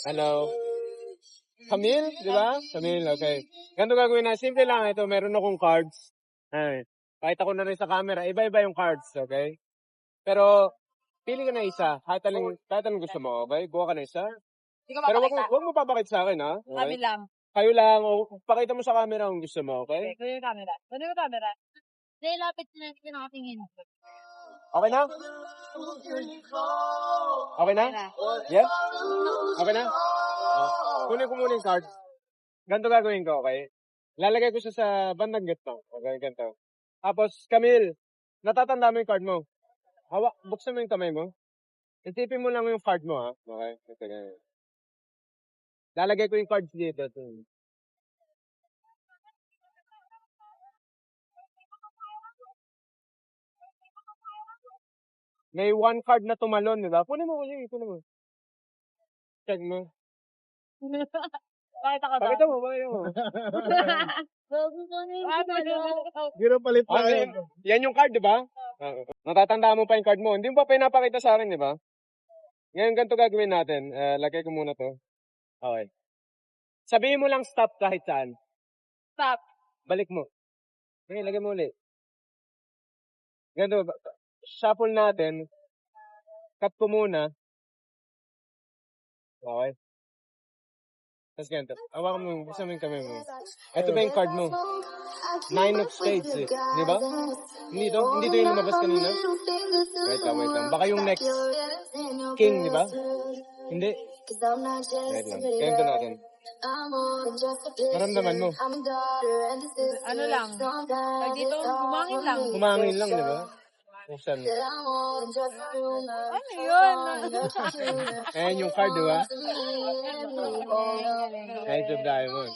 Ano? Camille, di ba? Camille, okay. Ganito gagawin na. Simple lang ito. Meron akong cards. Ay. Pakita ko na rin sa camera. Iba-iba yung cards, okay? Pero, pili ka na isa. Kahit anong gusto mo, okay? Buha ka na isa. Hindi ko Pero mapakita. wag mo papakita sa akin, ha? Kami Okay? lang. Kayo lang. O, pakita mo sa camera kung gusto mo, okay? Okay, kunin yung camera. Kunin yung camera. Hindi, lapit na natin nakatingin. Okay na? Okay na? Yeah? Okay na? Kunin ko muna yung card. Ganito gagawin ko, okay? Lalagay ko siya sa bandang gitna. Okay, ganito. Tapos, Camille, natatanda mo yung card mo. Buksan mo yung kamay mo. Isipin mo lang yung card mo, ha? Okay? Ito, ganyan. Lalagay ko yung cards dito. May one card na tumalon, di ba? Kunin mo. Check mo. Pakita ka ba? Pakita mo. Giro palit lang Okay, yun. yan yung card, di ba? Natatandaan mo pa yung card mo. Hindi mo pa pinapakita sa akin, di ba? Ngayon, ganito gagawin natin. Lagay ko muna to. Okay. Sabihin mo lang stop kahit saan. Stop. Balik mo. Okay, lagay mo ulit. Ganito, shuffle natin. Cut ko muna. Okay. Tapos ganito. Hawakan mo, isa mo yung kamay mo. Ito ba yung card mo? 9 of spades eh. Di ba? Hindi to yung lumabas kanina. Wait lang. Baka yung next king, di ba? Hindi. Wait lang. Ganito natin. Maramdaman mo. Ano lang? Pag dito, humangin lang. Humangin lang, di ba? Buksan. Ano yun? Ayan yung card, di ba? Galing. Ayan yung diamond.